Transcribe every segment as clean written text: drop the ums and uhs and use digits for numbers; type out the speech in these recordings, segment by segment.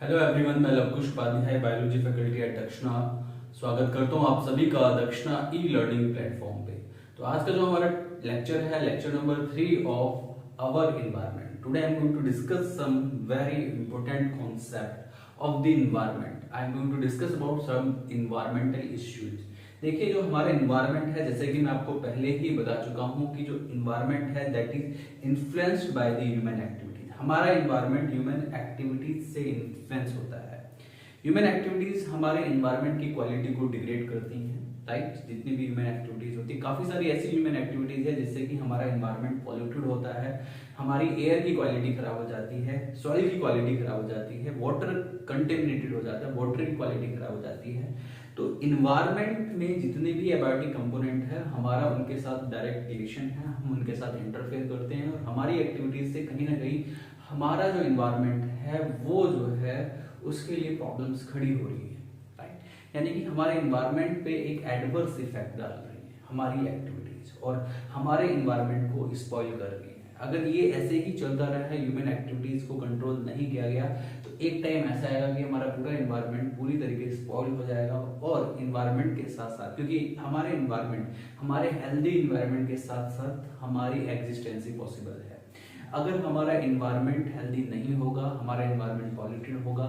Hello everyone, मैं Lavkush Upadhyay biology faculty at Dakshina स्वागत करता हूं आप सभी का दक्षिणा ई लर्निंग प्लेटफॉर्म पे। तो आज का जो हमारा लेक्चर है lecture number 3 of our environment. Today I am going to discuss some very important concept of the environment. I am going to discuss about some environmental issues. देखिए, जो हमारा एनवायरनमेंट है, जैसे कि मैं आपको पहले ही बता चुका हूं कि जो एनवायरनमेंट है that is influenced by the human activity. हमारा एनवायरनमेंट ह्यूमन एक्टिविटीज से इन्फ्लुएंस होता है। ह्यूमन एक्टिविटीज हमारे एनवायरनमेंट की क्वालिटी को डिग्रेड करती हैं, राइट। जितनी भी ह्यूमन एक्टिविटीज होती है, काफी सारी ऐसी ह्यूमन एक्टिविटीज है जिससे कि हमारा एनवायरनमेंट पॉल्यूटेड होता है, हमारी एयर की क्वालिटी खराब हो जाती है, सॉइल की क्वालिटी खराब हो जाती है, वाटर कंटेमिनेटेड हो जाता है, वाटर की क्वालिटी खराब हो जाती है। तो इन्वायरमेंट में जितने भी एबायोटिक कंपोनेंट है, हमारा उनके साथ डायरेक्ट रिलेशन है, हम उनके साथ इंटरफेयर करते हैं और हमारी एक्टिविटीज से कहीं ना कहीं हमारा जो इन्वायरमेंट है वो जो है उसके लिए प्रॉब्लम्स खड़ी हो रही है, राइट। यानी कि हमारे इन्वायरमेंट पे एक एडवर्स इफेक्ट डाल रही है हमारी एक्टिविटीज और हमारे इन्वायरमेंट को स्पॉइल कर रही है। अगर ये ऐसे ही चलता रहा है, ह्यूमन एक्टिविटीज को कंट्रोल नहीं किया गया, तो एक टाइम ऐसा आएगा कि हमारा पूरा इन्वायरमेंट पूरी तरीके से स्पॉइल हो जाएगा। और इन्वायरमेंट के साथ साथ, क्योंकि हमारे इन्वायरमेंट, हमारे हेल्दी इन्वायरमेंट के साथ साथ हमारी एग्जिस्टेंस ही पॉसिबल है। अगर हमारा इन्वायरमेंट हेल्दी नहीं होगा, हमारा इन्वायरमेंट पॉल्यूटेड होगा,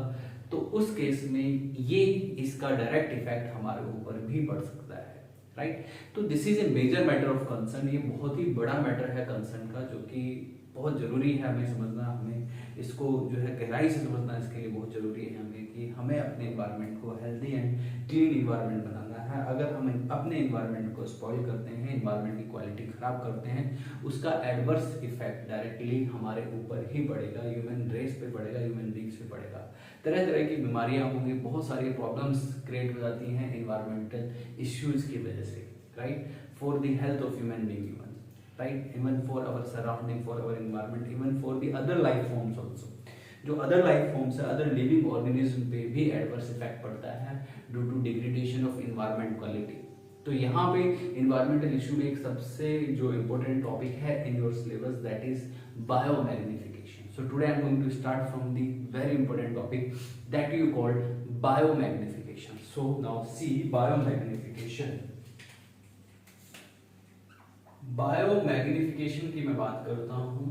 तो उस केस में ये इसका डायरेक्ट इफेक्ट हमारे ऊपर भी पड़ सकता है, राइट। तो this is a major matter of concern. ये बहुत ही बड़ा मैटर है कंसर्न का, जो कि बहुत जरूरी है हमें समझना, हमें इसको जो है गहराई से समझना इसके लिए बहुत जरूरी है हमें कि हमें अपने इन्वायरमेंट को हेल्दी एंड क्लीन इन्वायरमेंट बनाना है। अगर हम अपने इन्वायरमेंट को स्पॉइल करते हैं, इन्वायरमेंट की क्वालिटी खराब करते हैं, उसका एडवर्स इफेक्ट डायरेक्टली हमारे ऊपर ही पड़ेगा, ह्यूमन रेस पे पड़ेगा, ह्यूमन बींग्स पे पड़ेगा। तरह तरह की बीमारियां होंगी, बहुत सारी प्रॉब्लम्स क्रिएट हो जाती हैं एनवायरमेंटल इश्यूज की वजह से, right, for the health of human being, right, even for our surrounding, for our environment, even for the other life forms also। जो other life forms है, other living organism पे भी adverse effect पड़ता है due to degradation of environment quality। तो यहाँ पे environmental issue में एक सबसे जो important topic है in your syllabus, that is biomagnification। So today I am going to start from the very important topic that you called biomagnification। So now see biomagnification। Biomagnification की मैं बात करता हूं।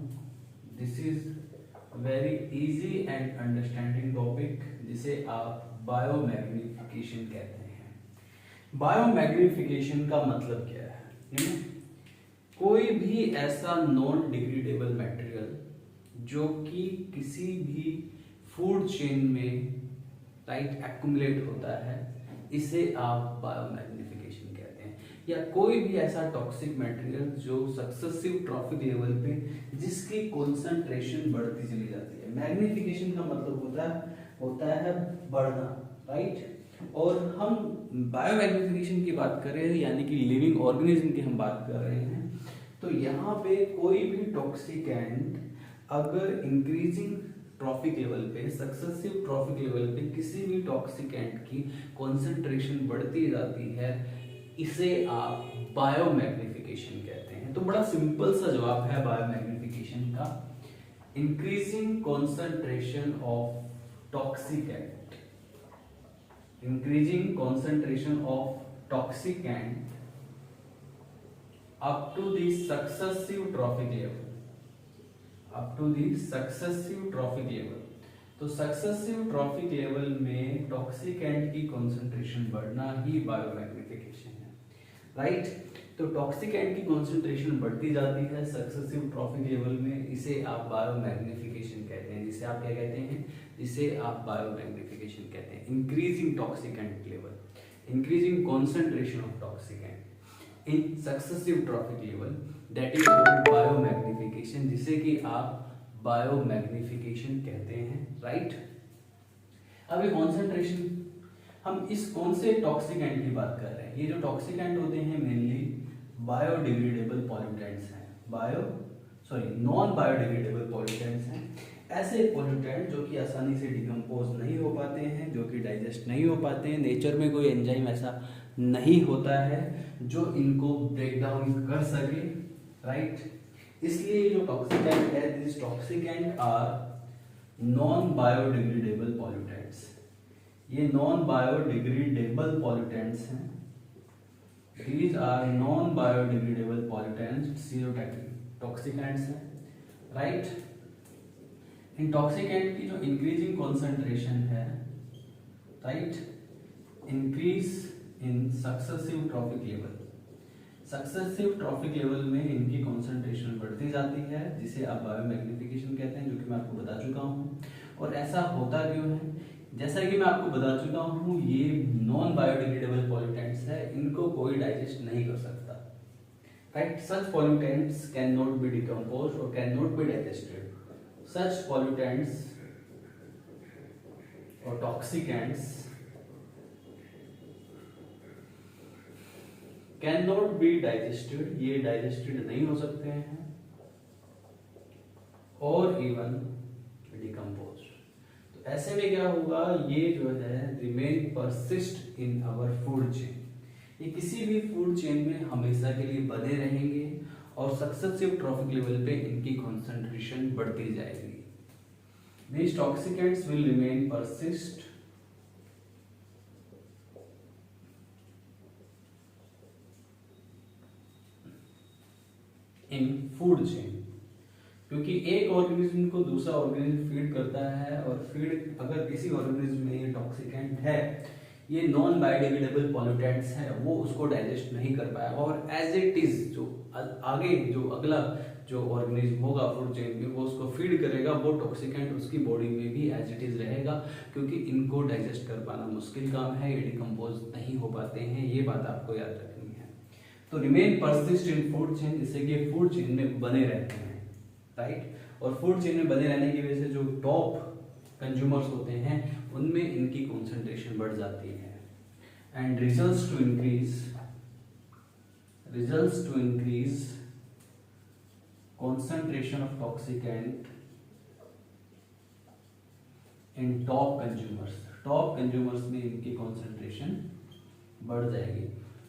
This is very easy and understanding topic, जिसे आप biomagnification कहते हैं। Biomagnification का मतलब क्या है? कोई भी ऐसा नॉन डिग्रेडेबल मटेरियल जो कि किसी भी फूड चेन में, राइट, एक्युमुलेट होता है, इसे आप बायोमैग्निफिकेशन कहते हैं। या कोई भी ऐसा टॉक्सिक मटेरियल जो सक्सेसिव ट्रॉफिक लेवल पे जिसकी कॉन्सेंट्रेशन बढ़ती चली जाती है। मैग्निफिकेशन का मतलब होता है बढ़ना, राइट। और हम बायोमैग्निफिकेशन की बात करें, यानी कि लिविंग ऑर्गेनिज्म की हम बात कर रहे हैं, तो यहाँ पे कोई भी टॉक्सिकेंट अगर इंक्रीजिंग ट्रॉफिक लेवल पे, सक्सेसिव ट्रॉफिक लेवल पे किसी भी टॉक्सिकेंट की कॉन्सेंट्रेशन बढ़ती जाती है, इसे आप बायोमैग्निफिकेशन कहते हैं। तो बड़ा सिंपल सा जवाब है बायोमैग्निफिकेशन का, increasing concentration of toxicant, increasing concentration of toxicant up to the successive trophic level, up to the successive trophic level। तो सक्सेसिव ट्रॉफिक लेवल में टॉक्सिकेंट की कॉन्सेंट्रेशन बढ़ना ही बायोमैग्निफिकेशन है, राइट। तो टॉक्सिकेंट की कॉन्सेंट्रेशन बढ़ती जाती है सक्सेसिव ट्रॉफिक लेवल में, इसे आप बायोमैग्निफिकेशन कहते हैं। जिसे आप क्या कहते हैं? जिसे आप बायोमैग्निफिकेशन कहते हैं। Increasing toxicant level, increasing concentration of toxicant in successive trophic level, that is called biomagnification, जिसे कि आप बायोमैग्निफिकेशन कहते हैं, राइट। अब ये कॉन्सेंट्रेशन, हम इस कौन से टॉक्सिकेंट की बात कर रहे हैं? ये जो टॉक्सिकेंट होते हैं मेनली बायोडिग्रेडेबल पॉल्यूटेंट्स हैं, नॉन बायोडिग्रेडेबल पॉल्यूटेंट्स हैं। ऐसे पॉल्यूटेंट जो कि आसानी से डिकम्पोज नहीं हो पाते हैं, जो कि डाइजेस्ट नहीं हो पाते हैं, नेचर में कोई एंजाइम ऐसा नहीं होता है जो इनको ब्रेक डाउन कर सके, राइट। इसलिए जो टॉक्सिकेंट है, this toxicant are non biodegradable pollutants. ये नॉन बायोडिग्रेडेबल पॉल्यूटेंट्स हैं। These are non biodegradable pollutants, toxicants हैं, राइट। इन टॉक्सिकेंट की जो इंक्रीजिंग कॉन्सेंट्रेशन है, right, increase in successive trophic level. Successive trophic level में इनकी कॉन्सेंट्रेशन बढ़ती जाती है, जिसे आप बायोमैग्निफिकेशन कहते हैं, जो कि मैं आपको बता चुका हूँ। और ऐसा होता क्यों है? जैसा कि मैं आपको बता चुका हूँ, ये नॉन बायोडिग्रेडेबल पॉल्यूटेंट्स है, इनको कोई डाइजेस्ट नहीं कर सकता, right. Such pollutants can not be decomposed और can not be digested. Such pollutants और toxicants can not be digested, ये डाइजेस्टेड नहीं हो सकते हैं और इवन डिकम्पोज। तो ऐसे में क्या होगा, ये जो है remain persist in our food chain. ये किसी भी फूड चेन में हमेशा के लिए बने रहेंगे और सक्सेसिव ट्रॉफिक लेवल पे इनकी कॉन्सेंट्रेशन बढ़ती जाएगी। These toxicants will remain persist in food chain, क्योंकि एक ऑर्गेनिज्म को दूसरा ऑर्गेनिज्म फीड करता है, और फीड अगर किसी ऑर्गेनिज्म में ये टॉक्सिकेंट है, ये नॉन बायोडिग्रेडेबल पॉल्यूटेंट्स है, वो उसको डाइजेस्ट नहीं कर पाएगा और एज इट इज जो आगे जो अगला जो ऑर्गेनिज्म होगा फूड चेन में, वो उसको फीड करेगा, वो टॉक्सिकेंट उसकी बॉडी में भी एज इट इज रहेगा, क्योंकि इनको डाइजेस्ट कर पाना मुश्किल काम है, ये डिकम्पोज नहीं हो पाते हैं। ये बात आपको याद रखनी है। तो रिमेन परसिस्ट इन फूड चेन, जिससे कि फूड चेन में बने रहते हैं, राइट। और फूड चेन में बने रहने की वजह से जो टॉप कंज्यूमर्स होते हैं उनमें इनकी कॉन्सेंट्रेशन बढ़ जाती है। And results to increase concentration of toxicant in top consumers में इनकी concentration बढ़ जाएगी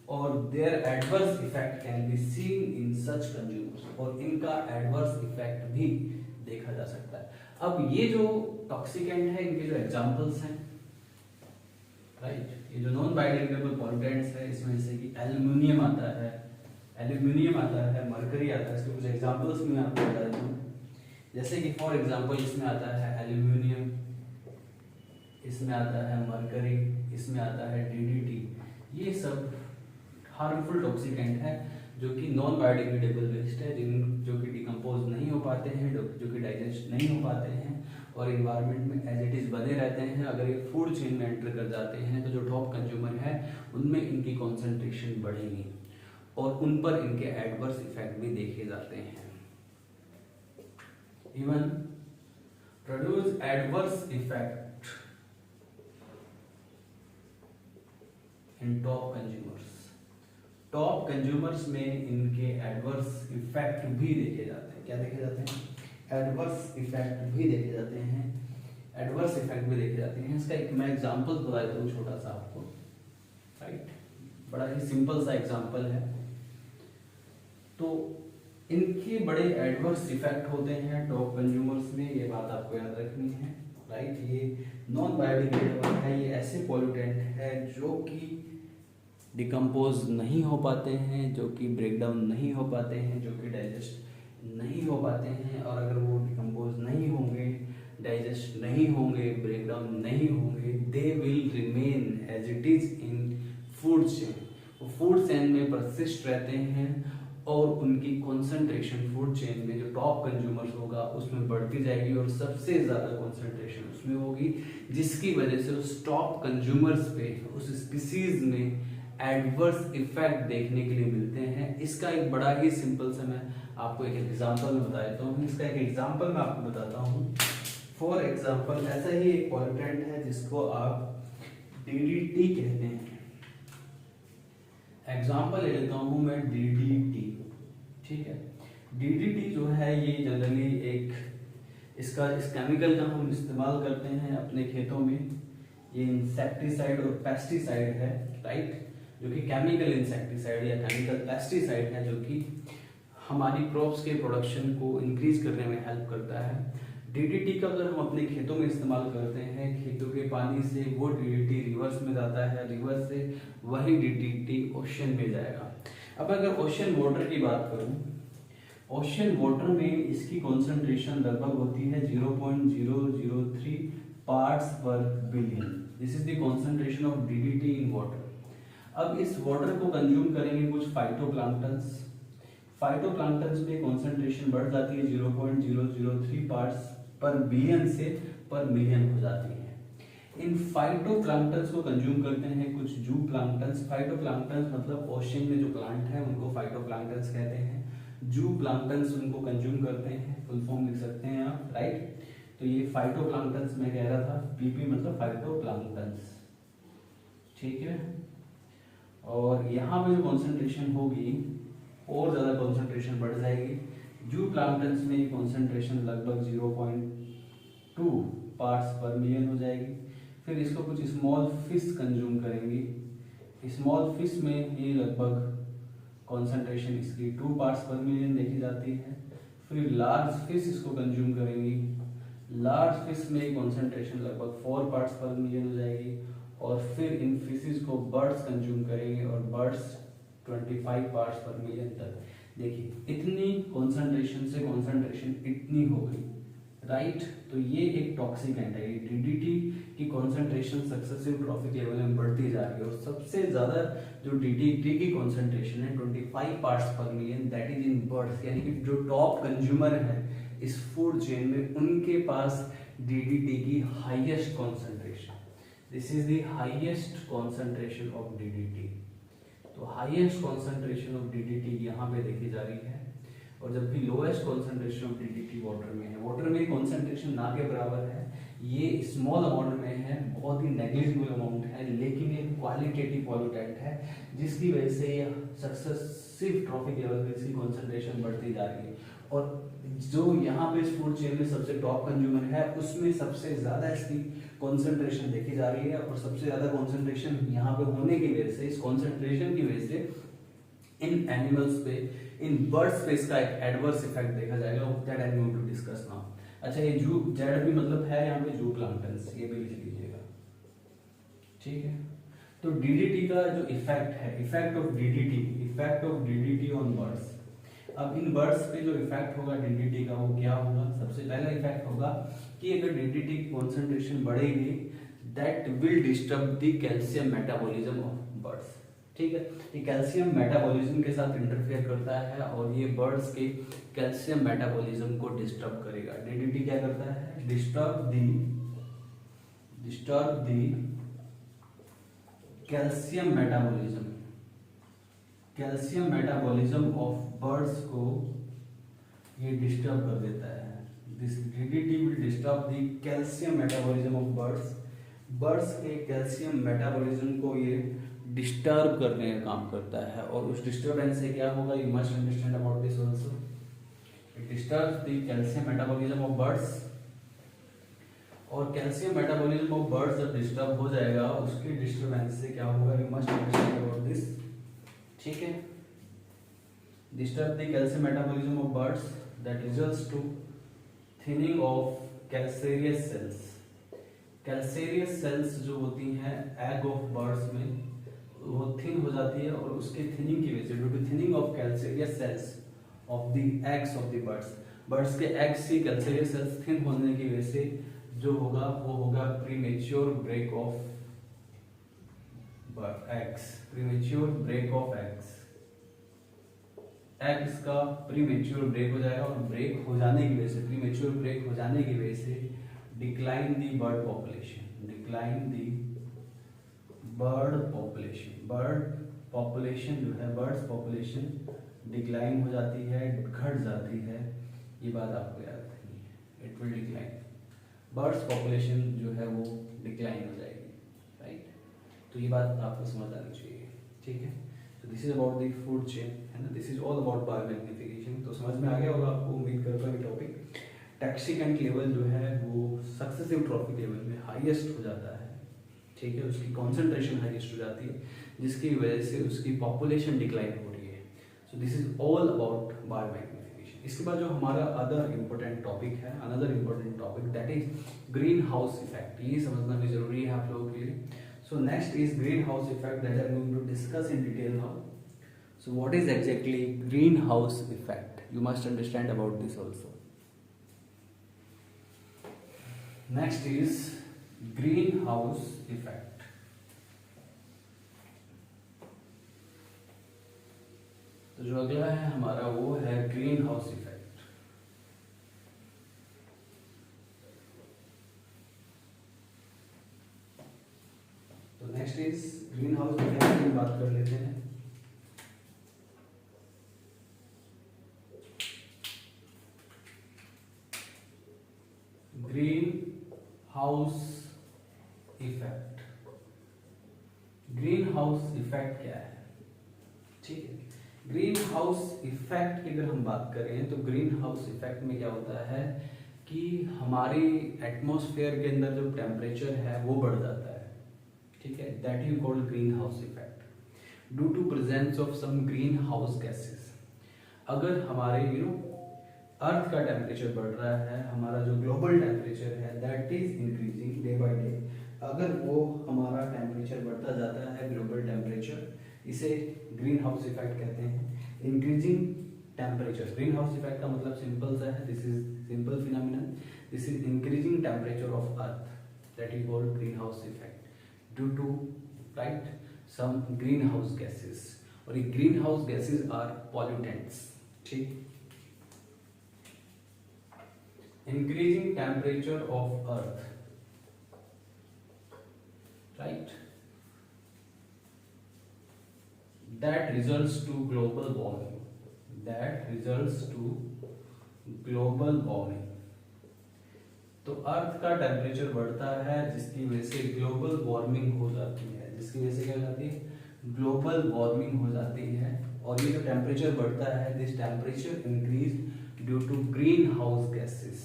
और their adverse effect can be seen in such consumers, और इनका adverse effect भी देखा जा सकता है। अब ये जो टॉक्सिकेंट है, इनके जो एग्जांपल्स हैं, राइट, ये जो नॉन बायोडिग्रेडेबल पॉल्यूटेंट्स है, इसमें जैसे कि एल्युमिनियम आता है, मरकरी आता है। इसके कुछ एग्जांपल्स मैं आपको बता देता हूँ, जैसे कि फॉर एग्जांपल इसमें आता है एल्यूमिनियम, इसमें आता है मरकरी, इसमें आता है डीडीटी। ये सब हार्मफुल टॉक्सिकेंट है जो कि नॉन बायोडिग्रेडेबल वेस्ट है, जो कि डिकम्पोज नहीं हो पाते हैं, जो कि डाइजेस्ट नहीं हो पाते हैं और इन्वायरमेंट में एज इट इज बने रहते हैं। अगर ये फूड चेन में एंटर कर जाते हैं तो जो टॉप कंज्यूमर है उनमें इनकी कॉन्सेंट्रेशन बढ़ेगी और उन पर इनके एडवर्स इफेक्ट भी देखे जाते हैं। Even produce adverse effect in top consumers में इनके एडवर्स इफेक्ट भी देखे जाते हैं। क्या देखे जाते हैं? एडवर्स इफेक्ट भी देखे जाते हैं। इसका एक मैं एग्जांपल बता देता हूँ छोटा सा आपको, राइट, बड़ा ही सिंपल सा एग्जांपल है। तो इनके बड़े एडवर्स इफेक्ट होते हैं टॉप कंज्यूमर्स में, ये बात आपको याद रखनी है, राइट। ये नॉन बायोडिग्रेडेबल है, ये ऐसे पॉल्यूटेंट है जो कि डिकम्पोज नहीं हो पाते हैं, जो कि ब्रेक डाउन नहीं हो पाते हैं, जो कि डाइजेस्ट नहीं हो पाते हैं। और अगर वो डिकम्पोज नहीं होंगे, डाइजेस्ट नहीं होंगे, ब्रेक डाउन नहीं होंगे, they will remain as it is in food chain. वो फूड चेन में परसिस्ट रहते हैं और उनकी कॉन्सेंट्रेशन फूड चेन में जो टॉप कंज्यूमर्स होगा उसमें बढ़ती जाएगी और सबसे ज़्यादा कॉन्सेंट्रेशन उसमें होगी, जिसकी वजह से उस टॉप कंज्यूमर्स पे, उस स्पीसीज में एडवर्स इफेक्ट देखने के लिए मिलते हैं। इसका एक बड़ा ही सिंपल सा मैं आपको एक एग्जांपल में बता देता हूँ। इसका एक एग्जांपल मैं आपको बताता हूँ। फॉर एग्जांपल ऐसा ही एक पॉल्यूटेंट है जिसको आप डीडीटी कहते हैं। एग्जांपल ले लेता हूँ मैं डीडीटी, ठीक है। डीडीटी जो है ये जनरली एक इस केमिकल का हम इस्तेमाल करते हैं अपने खेतों में। ये इंसेक्टिसाइड और पेस्टिसाइड है, राइट, जो कि केमिकल इंसेक्टिसाइड या केमिकल पेस्टिसाइड है, जो कि हमारी क्रॉप्स के प्रोडक्शन को इंक्रीज करने में हेल्प करता है। डीडीटी का अगर हम अपने खेतों में इस्तेमाल करते हैं, खेतों के पानी से वो डीडीटी रिवर्स में जाता है, रिवर्स से वही डीडीटी ओशन में जाएगा। अब अगर ओशन वाटर की बात करूं, ओशन वाटर में इसकी कॉन्सेंट्रेशन लगभग होती है 0.003 पार्ट्स पर billion. This is the concentration of DDT in water. अब इस वाटर को कंज्यूम करेंगे कुछ फाइटोप्लैंक्टन्स। फाइटोप्लैंक्टन्स में कॉन्सेंट्रेशन बढ़ जाती है 0.003 पार्ट्स पर बिलियन से पर मिलियन हो जाती है। इन फाइटोप्लैंक्टन्स को कंज्यूम करते हैं कुछ जू प्लैंक्टन्स। फाइटोप्लैंक्टन्स मतलब ओशन में जो प्लांट है उनको फाइटोप्लैंक्टन्स कहते हैं। जू प्लैंक्टन्स उनको कंज्यूम करते हैं, फुल फॉर्म लिख सकते हैं आप, राइट। तो ये फाइटोप्लैंक्टन्स मैं कह रहा था, पीपी मतलब फाइटोप्लैंक्टन्स, ठीक है। और यहाँ पे जो कॉन्सेंट्रेशन होगी और ज़्यादा कॉन्सेंट्रेशन बढ़ जाएगी। जू प्लैंक्टन्स में कॉन्सेंट्रेशन लगभग 0.2 पार्ट्स पर मिलियन हो जाएगी। फिर इसको कुछ स्मॉल फिश कंज्यूम करेंगी। स्मॉल फिश में ये लगभग कॉन्सेंट्रेशन इसकी 2 पार्ट्स पर मिलियन देखी जाती है। फिर लार्ज फिश इसको कंज्यूम करेंगी। लार्ज फिश में कॉन्सेंट्रेशन लगभग 4 पार्ट्स पर मिलियन हो जाएगी। और फिर इन फिशेस को बर्ड्स कंज्यूम करेंगे और बर्ड्स 25 पार्ट्स पर मिलियन तक। देखिए इतनी कॉन्सेंट्रेशन से कॉन्सेंट्रेशन इतनी हो गई, राइट। तो ये एक टॉक्सिक एंड है। डीडीटी की कॉन्सेंट्रेशन सक्सेसिव ट्रॉफिक लेवल में बढ़ती जा रही है और सबसे ज्यादा जो डीडीटी की कॉन्सेंट्रेशन है 25 पार्ट्स पर million, that is in birds. यानी कि जो टॉप कंज्यूमर है इस फूड चेन में उनके पास डीडीटी की highest concentration. This is the highest concentration of DDT. तो हाईएस्ट कॉन्सेंट्रेशन ऑफ डीडीटी यहाँ पे देखी जा रही है। और जबकि lowest concentration of DDT water में है। वाटर में कॉन्सेंट्रेशन ना के बराबर है, ये स्मॉल अमाउंट में है, बहुत ही नेग्लिजिबल अमाउंट है, लेकिन ये क्वालिटेटिव पॉल्यूटेंट है जिसकी वजह से ये सक्सेसिव ट्रॉफिक लेवल पे इसकी कॉन्सेंट्रेशन बढ़ती जा रही है। और जो यहाँ पे इस फूड चेन में सबसे टॉप कंज्यूमर है उसमें सबसे ज्यादा इसकी कॉन्सेंट्रेशन देखी जा रही है। और सबसे ज्यादा कॉन्सेंट्रेशन यहाँ पे होने की वजह से, इस कॉन्सेंट्रेशन की वजह से इन एनिमल्स पे, इन बर्ड्स पे इसका एक एडवर्स इफेक्ट देखा जाएगा। That I am going to discuss now. अच्छा, ये जू जेड भी मतलब है यहाँ पे जू प्लैंक्टन्स, ये भी लिख लीजिएगा, ठीक है। तो डीडीटी का जो इफेक्ट है, effect of DDT on birds. अब इन बर्ड्स पे जो इफेक्ट होगा डीडीटी का वो क्या होगा? सबसे पहला इफेक्ट होगा कि अगर डीडीटी की कॉन्सेंट्रेशन बढ़ेगी that will disturb the calcium metabolism of birds, ठीक है। ये कैल्शियम मेटाबॉलिज्म के साथ इंटरफेयर करता है और ये बर्ड्स के कैल्शियम मेटाबॉलिज्म को डिस्टर्ब करेगा। डीडीटी क्या करता है? Disturb the calcium metabolism of birds को ये डिस्टर्ब कर देता है। This DDT will disturb the calcium metabolism of birds. Birds के कैल्शियम मेटाबॉलिज्म को ये डिस्टर्ब करने का काम करता है। और उस डिस्टर्बेंस से क्या होगा? You must understand about this also. It disturbs the calcium metabolism of birds. और कैल्शियम मेटाबॉलिज्म ऑफ बर्ड्स जब डिस्टर्ब हो जाएगा उसकी डिस्टर्बेंस से क्या होगा? You must understand about this, ठीक है। Disturb the calcium metabolism of birds that results to thinning of calcareous shells. Calcareous shells जो होती हैं एग ऑफ बर्ड्स में वो थिन हो जाती है। और उसके थिनिंग की वजह से, due to thinning of calcareous shells of the eggs of the birds के एग्स की कैल्सेरियस सेल्स थिन होने की वजह से जो होगा वो होगा premature break of eggs. Premature break of eggs का प्रीमेच्योर ब्रेक हो जाएगा। और ब्रेक हो जाने की वजह से, प्रीमेच्योर ब्रेक हो जाने की वजह से डिक्लाइन दी बर्ड पॉपुलेशन, बर्ड पॉपुलेशन जो है, बर्ड्स पॉपुलेशन डिक्लाइन हो जाती है, घट जाती है। ये बात आपको याद रखनी है, it will decline. Birds population जो है वो डिक्लाइन हो जाएगी, राइट। तो ये बात आपको समझ आनी चाहिए, ठीक है। तो this is about the food chain, है ना। This is all about biomagnification. तो समझ में आ गया होगा आपको, उम्मीद करता हूँ। टॉपिक टैक्सीकेंट लेवल जो है वो सक्सेसिव ट्रॉफिक लेवल में हाईएस्ट हो जाता है, ठीक है। उसकी कॉन्सेंट्रेशन हाईएस्ट हो जाती है जिसकी वजह से उसकी पॉपुलेशन डिक्लाइन हो रही है। So this is all about biomagnification. इसके बाद जो हमारा अदर इम्पोर्टेंट टॉपिक है, another important topic, that is greenhouse effect. ये समझना भी जरूरी है आप लोगों के लिए। So next is greenhouse effect that I am going to discuss in detail now. So what is exactly greenhouse effect? You must understand about this also. Next is greenhouse effect. तो जो अगला है हमारा वो है greenhouse effect. तो next is greenhouse effect की बात कर लेते हैं। Green house effect, green house effect क्या है? ठीक है, ग्रीन हाउस इफेक्ट की अगर हम बात करें तो ग्रीन हाउस इफेक्ट में क्या होता है कि हमारी एटमॉस्फेयर के अंदर जो टेम्परेचर है वो बढ़ जाता है। ठीक है, that you called greenhouse effect due to presence of some greenhouse gases. अगर हमारे अर्थ का टेम्परेचर बढ़ रहा है, हमारा जो ग्लोबल टेम्परेचर है that is increasing day by day, अगर वो हमारा टेम्परेचर बढ़ता जाता है, ग्लोबल टेम्परेचर, इसे ग्रीन हाउस इफेक्ट कहते हैं। Increasing temperature, greenhouse effect का मतलब सिंपल सा है, this is simple phenomenon, this is increasing temperature of earth, that is called greenhouse effect due to right some greenhouse gases. और ये greenhouse gases are pollutants. ठीक, increasing temperature of earth, right, that results to global warming, that results to global warming। तो अर्थ का temperature बढ़ता है जिसकी वजह से ग्लोबल वार्मिंग हो जाती है, जिसकी वजह से क्या हो जाती है? ग्लोबल वार्मिंग हो जाती है। और ये जो टेम्परेचर बढ़ता है, this temperature increase due to greenhouse gases,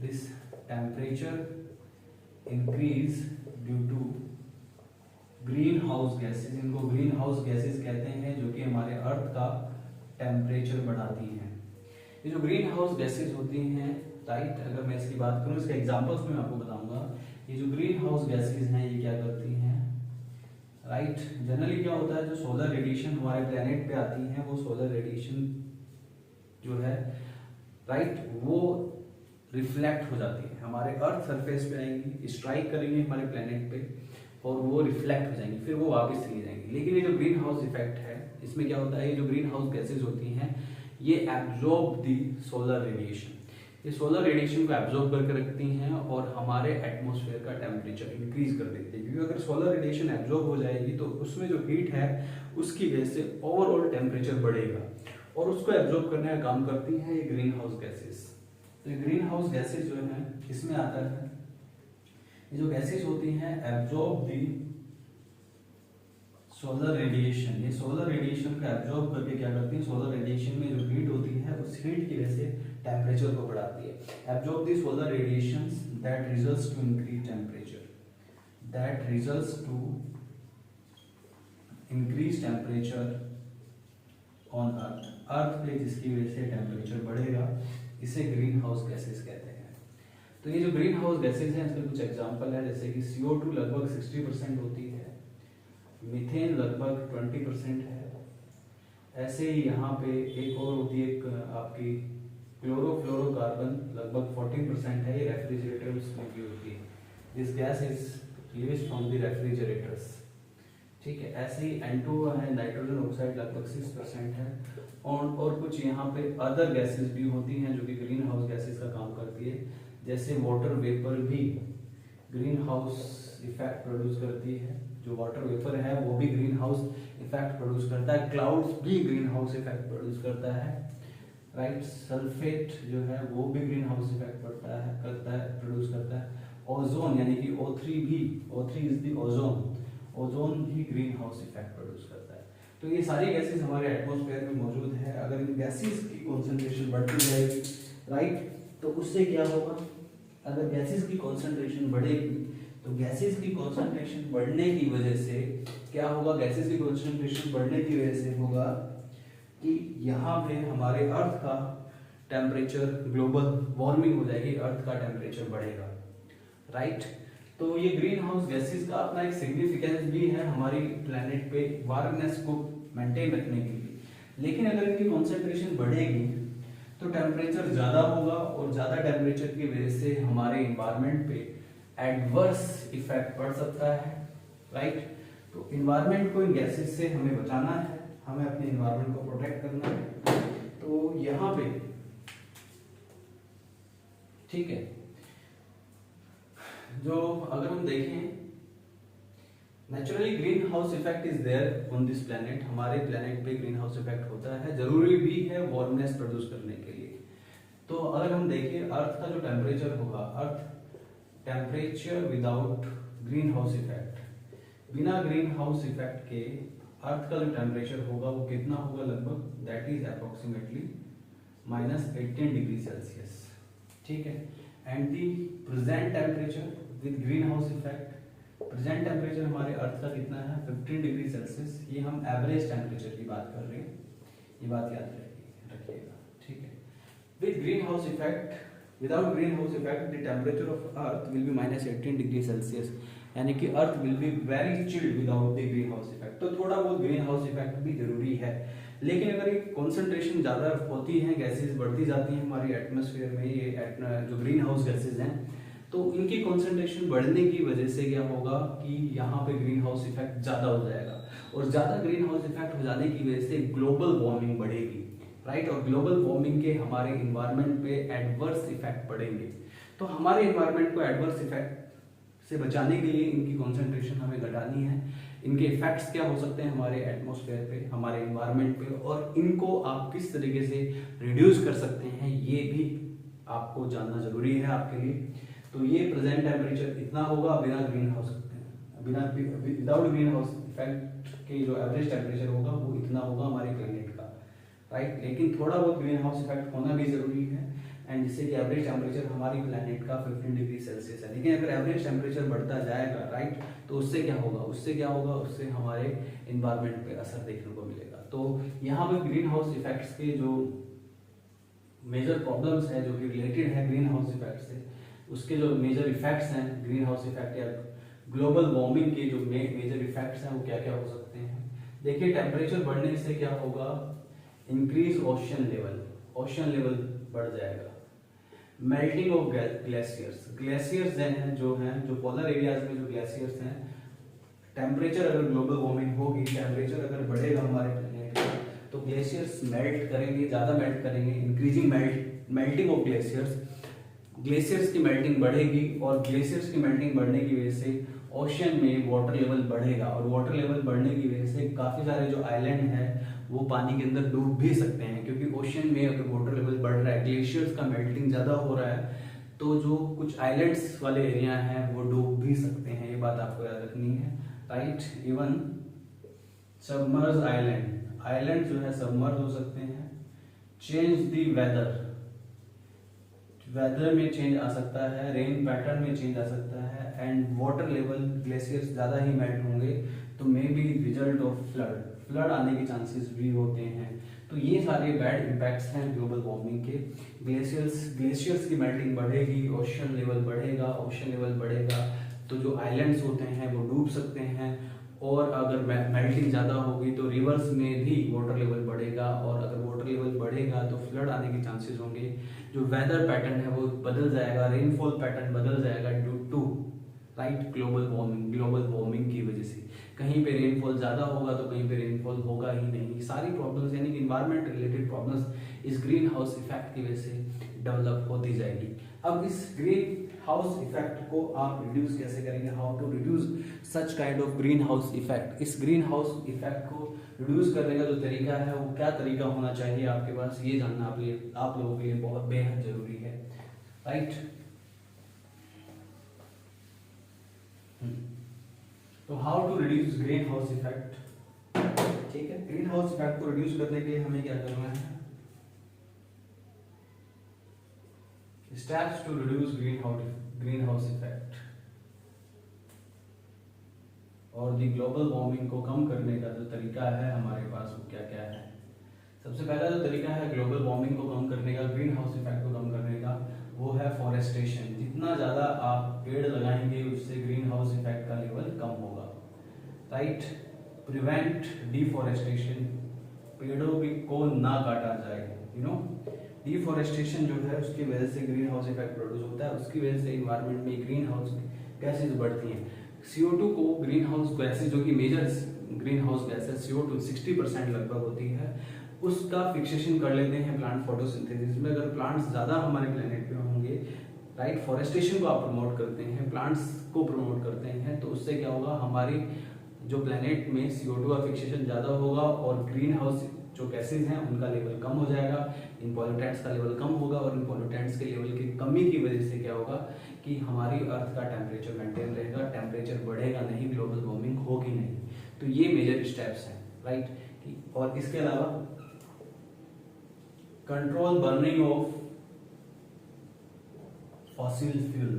this temperature increase due to greenhouse gases. इनको ग्रीन हाउस गैसेस कहते हैं जो कि हमारे अर्थ का टेम्परेचर बढ़ाती हैं। ये जो ग्रीन हाउस गैसेस होती हैं, राइट, अगर मैं इसकी बात करूं, इसके एग्जांपल्स में आपको बताऊंगा। ये जो ग्रीन हाउस गैसेस हैं ये क्या करती हैं, राइट, जनरली क्या होता है, जो सोलर रेडिएशन हमारे प्लेनेट पे आती है, वो सोलर रेडिएशन जो है, राइट, वो रिफ्लेक्ट हो जाती है, हमारे अर्थ सरफेस पे आएंगी, स्ट्राइक करेंगे हमारे प्लेनेट पे और वो रिफ्लेक्ट हो जाएंगी, फिर वो वापस चली जाएंगी। लेकिन ये जो ग्रीन हाउस इफेक्ट है, इसमें क्या होता है, ये जो ग्रीन हाउस गैसेस होती हैं ये एब्जॉर्ब दी सोलर रेडिएशन, ये सोलर रेडिएशन को एब्जॉर्ब करके रखती हैं और हमारे एटमॉस्फेयर का टेम्परेचर इंक्रीज कर देती है। क्योंकि अगर सोलर रेडिएशन एब्जॉर्ब हो जाएगी तो उसमें जो हीट है उसकी वजह से ओवरऑल टेम्परेचर बढ़ेगा और उसको एब्जॉर्ब करने का काम करती हैं ये ग्रीन हाउस गैसेस। तो ये ग्रीन हाउस गैसेस जो है इसमें आता है, ये जो गैसेस होती हैं एब्जॉर्ब दी सोलर रेडिएशन, ये सोलर रेडिएशन का एब्जॉर्ब करके क्या करती है, सोलर रेडिएशन में जो हीट होती है उस हीट की वजह से टेम्परेचर को बढ़ाती है। Absorb the solar radiations that results to increase temperature, that results to increase temperature on earth, earth पे जिसकी वजह से टेम्परेचर बढ़ेगा, इसे ग्रीन हाउस गैसेस कहते हैं। तो ये जो ग्रीन हाउस गैसेस हैं इसके कुछ एग्जांपल है, जैसे कि CO2 लगभग 60% होती है, मीथेन लगभग 20% है, ऐसे ही यहाँ पे एक और होती है आपकी क्लोरोफ्लोरोकार्बन लगभग 14% है, ये रेफ्रिजरेटर्स में भी होती है, this gas is released from the refrigerators. ठीक है, ऐसे ही N2 है, नाइट्रोजन ऑक्साइड लगभग 6% है और कुछ यहाँ पे अदर गैसेस भी होती हैं जो कि ग्रीन हाउस गैसेस का काम करती है, जैसे वाटर वेपर भी ग्रीन हाउस इफेक्ट प्रोड्यूस करती है, जो वाटर वेपर है वो भी ग्रीन हाउस इफेक्ट प्रोड्यूस करता है, क्लाउड्स भी ग्रीन हाउस इफेक्ट प्रोड्यूस करता है, राइट, सल्फेट जो है वो भी ग्रीन हाउस इफेक्ट प्रोड्यूस करता है, ओजोन यानी कि O3 भी, O3 is the ozone, ozone भी ग्रीन हाउस इफेक्ट प्रोड्यूस करता है। तो ये सारी गैसेस हमारे एटमॉस्फेयर में मौजूद है। अगर इन गैसेस की कॉन्सेंट्रेशन बढ़ती जाएगी, राइट, तो उससे क्या होगा, अगर गैसेस की कॉन्सेंट्रेशन बढ़ेगी तो गैसेस की कॉन्सेंट्रेशन बढ़ने की वजह से क्या होगा, गैसेस की कॉन्सेंट्रेशन बढ़ने की वजह से होगा कि यहाँ पे हमारे अर्थ का टेम्परेचर, ग्लोबल वार्मिंग हो जाएगी, अर्थ का टेम्परेचर बढ़ेगा, राइट। तो ये ग्रीन हाउस गैसेस का अपना एक सिग्निफिकेंस भी है हमारी प्लेनेट पे वार्मनेस को मेंटेन रखने के लिए। लेकिन अगर इनकी कॉन्सेंट्रेशन बढ़ेगी तो टेम्परेचर ज़्यादा होगा, और ज़्यादा टेम्परेचर की वजह से हमारे इन्वायरमेंट पे एडवर्स इफेक्ट पड़ सकता है, राइट। तो इन्वायरमेंट को इन गैसेस से हमें बचाना है, हमें अपने इन्वायरमेंट को प्रोटेक्ट करना है। तो यहाँ पे ठीक है, जो अगर हम देखें naturally greenhouse effect is there on this planet, हमारे प्लेनेट पे ग्रीन हाउस इफेक्ट होता है, जरूरी भी है वार्मनेस प्रोड्यूस करने के लिए। तो अगर हम देखें अर्थ का जो टेम्परेचर होगा, earth temperature without green house effect, बिना ग्रीन हाउस इफेक्ट के अर्थ का जो टेम्परेचर होगा वो कितना होगा, लगभग that is approximately -18 degree Celsius, ठीक है। And the present temperature with green house effect, present temperature हमारे अर्थ का कितना है, 15 डिग्री सेल्सियस। ये हम एवरेज टेम्परेचर की बात कर रहे हैं, ये बात याद रखिएगा, ठीक है। With green house effect, without green house effect the temperature of earth will be -18 degree Celsius, यानी कि earth will be very chilled without the green house effect. तो थोड़ा बहुत ग्रीन हाउस इफेक्ट भी जरूरी है, लेकिन अगर ये कॉन्सेंट्रेशन ज़्यादा होती है, गैसेस बढ़ती जाती हैं हमारी एटमॉस्फेयर में, ये जो ग्रीन हाउस गैसेस हैं, तो इनकी कॉन्सेंट्रेशन बढ़ने की वजह से क्या होगा कि यहाँ पे ग्रीन हाउस इफेक्ट ज़्यादा हो जाएगा, और ज़्यादा ग्रीन हाउस इफेक्ट हो जाने की वजह से ग्लोबल वार्मिंग बढ़ेगी, राइट। और ग्लोबल वार्मिंग के हमारे इन्वायरमेंट पे एडवर्स इफेक्ट पड़ेंगे। तो हमारे इन्वायरमेंट को एडवर्स इफेक्ट से बचाने के लिए इनकी कॉन्सेंट्रेशन हमें घटानी है। इनके इफेक्ट्स क्या हो सकते हैं हमारे एटमॉस्फेयर पे, हमारे इन्वायरमेंट पे, और इनको आप किस तरीके से रिड्यूस कर सकते हैं ये भी आपको जानना जरूरी है आपके लिए। तो ये प्रेजेंट टेम्परेचर इतना होगा बिना ग्रीन हाउस, बिना विदाउट ग्रीन हाउस इफेक्ट के जो एवरेज टेम्परेचर होगा वो इतना होगा हमारे प्लेनेट का, राइट। लेकिन थोड़ा बहुत ग्रीन हाउस इफेक्ट होना भी जरूरी है, एंड जिससे कि एवरेज टेम्परेचर हमारी प्लेनेट का 15 डिग्री सेल्सियस है। लेकिन अगर एवरेज टेम्परेचर बढ़ता जाएगा, राइट, तो उससे क्या होगा, उससे हमारे इन्वायरमेंट पे असर देखने को मिलेगा। तो यहाँ पे ग्रीन हाउस इफेक्ट्स के जो मेजर प्रॉब्लम्स है जो कि रिलेटेड है ग्रीन हाउस इफेक्ट से, उसके जो मेजर इफेक्ट्स हैं ग्रीन हाउस इफेक्ट या ग्लोबल वार्मिंग के जो मेजर इफेक्ट्स हैं वो क्या क्या हो सकते हैं। देखिए टेम्परेचर बढ़ने से क्या होगा, इंक्रीज ओशन लेवल बढ़ जाएगा। मेल्टिंग ऑफ ग्लेशियर्स जो पोलर एरियाज में जो ग्लेशियर्स हैं, टेम्परेचर अगर ग्लोबल वार्मिंग होगी, टेम्परेचर अगर बढ़ेगा हमारे प्लेनेट का, तो ग्लेशियर्स मेल्ट करेंगे, ज़्यादा मेल्ट करेंगे, इंक्रीजिंग मेल्टिंग ऑफ ग्लेशियर्स की मेल्टिंग बढ़ेगी, और ग्लेशियर्स की मेल्टिंग बढ़ने की वजह से ओशन में वाटर लेवल बढ़ेगा, और वाटर लेवल बढ़ने की वजह से काफ़ी सारे जो आइलैंड हैं वो पानी के अंदर डूब भी सकते हैं, क्योंकि ओशन में अगर वाटर लेवल बढ़ रहा है, ग्लेशियर्स का मेल्टिंग ज़्यादा हो रहा है, तो जो कुछ आइलैंड्स वाले एरिया हैं वो डूब भी सकते हैं, ये बात आपको याद रखनी है, राइट। इवन सबमर्ज आइलैंड जो है सबमर्ज हो सकते हैं। चेंज दी वेदर में चेंज आ सकता है, रेन पैटर्न में चेंज आ सकता है, एंड वाटर लेवल ग्लेशियर्स ज़्यादा ही मेल्ट होंगे तो may be result of flood आने के चांसेस भी होते हैं। तो ये सारे बैड इम्पैक्ट्स हैं ग्लोबल वार्मिंग के। ग्लेशियर्स की मेल्टिंग बढ़ेगी, ओशन लेवल बढ़ेगा तो जो आइलैंड्स होते हैं वो डूब सकते हैं, और अगर मेल्टिंग ज़्यादा होगी तो रिवर्स में भी वाटर लेवल बढ़ेगा, और अगर वाटर लेवल बढ़ेगा तो फ्लड आने के चांसेस होंगे। जो वेदर पैटर्न है वो बदल जाएगा, रेनफॉल पैटर्न बदल जाएगा due to right global warming की वजह से। कहीं पे रेनफॉल ज़्यादा होगा तो कहीं पे रेनफॉल होगा ही नहीं। सारी प्रॉब्लम्स यानी कि इन्वायरमेंट रिलेटेड प्रॉब्लम्स इस ग्रीन हाउस इफेक्ट की वजह से डेवलप होती जाएगी। अब इस ग्रीन हाउस इफेक्ट को आप रिड्यूस कैसे करेंगे, how to reduce such kind of greenhouse effect. इस ग्रीन हाउस इफेक्ट को रिड्यूस करने का जो तरीका है वो क्या तरीका होना चाहिए आपके पास, ये जानना आप लोगों के लिए बहुत बेहद जरूरी है, राइट। तो how to reduce greenhouse effect, ठीक है। ग्रीन हाउस इफेक्ट को रिड्यूस करने के लिए हमें क्या करना है, steps to reduce greenhouse effect और दी ग्लोबल वार्मिंग को कम करने का जो तरीका है हमारे पास वो क्या क्या है। सबसे पहला जो तरीका है ग्लोबल वार्मिंग को कम करने का, ग्रीन हाउस इफेक्ट को कम करने का, वो है फॉरेस्टेशन। जितना ज़्यादा आप पेड़ लगाएंगे उससे ग्रीन हाउस इफेक्ट का लेवल कम होगा, राइट। प्रिवेंट डिफॉरेस्टेशन, पेड़ों को ना काटा जाए, डिफॉरेस्टेशन जो है उसकी वजह से ग्रीन हाउस इफेक्ट प्रोड्यूस होता है, उसकी वजह से इन्वायरमेंट में ग्रीन हाउस गैसेज बढ़ती हैं। CO2 को ग्रीन हाउस गैसेज, जो कि मेजर ग्रीन हाउस गैस है, CO2 60% लगभग होती है, उसका फिक्सेशन कर लेते हैं प्लांट फोटोसिंथेसिस में। अगर प्लांट्स ज़्यादा हमारे प्लेनेट पे होंगे, राइट, फॉरेस्टेशन को आप प्रमोट करते हैं, प्लांट्स को प्रमोट करते हैं, तो उससे क्या होगा, हमारी जो प्लेनेट में CO2 का फिक्सेशन ज़्यादा होगा और ग्रीन हाउस जो गैसेज हैं उनका लेवल कम हो जाएगा, इन पॉल्यूटेंट्स का लेवल कम होगा, और इन पॉल्यूटेंट्स के लेवल की कमी की वजह से क्या होगा कि हमारी अर्थ का टेम्परेचर मेंटेन रहेगा, टेम्परेचर बढ़ेगा नहीं, ग्लोबल वार्मिंग होगी नहीं। तो ये मेजर स्टेप्स हैं, राइट। और इसके अलावा control burning of fossil fuel,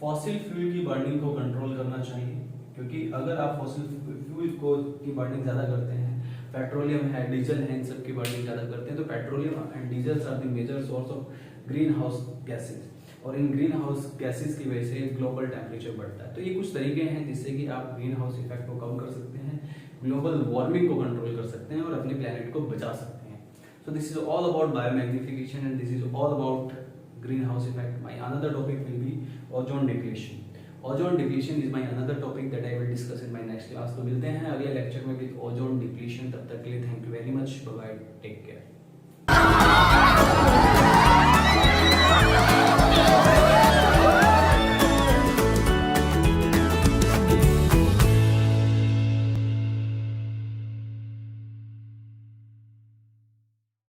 fossil fuel की बर्निंग को कंट्रोल करना चाहिए, क्योंकि अगर आप फॉसिल फ्यूल को की बर्निंग ज़्यादा करते हैं, पेट्रोलियम है, डीजल है, इन सब की बर्निंग ज़्यादा करते हैं, तो petroleum and diesels are the major source of greenhouse gases, और इन ग्रीन हाउस गैसेज की वजह से ग्लोबल टेम्परेचर बढ़ता है। तो ये कुछ तरीके हैं जिससे कि आप ग्रीन हाउस इफेक्ट को कम कर सकते हैं, ग्लोबल वार्मिंग को कंट्रोल कर सकते हैं और अपने प्लेनेट को बचा सकते हैं। सो this is all about biomagnification and this is all about greenhouse effect. My another topic will be ozone depletion. Ozone depletion is my another topic that I will discuss in my next class. तो मिलते हैं अगले lecture में with ozone depletion. तब तक के लिए thank you very much, bye bye, take care.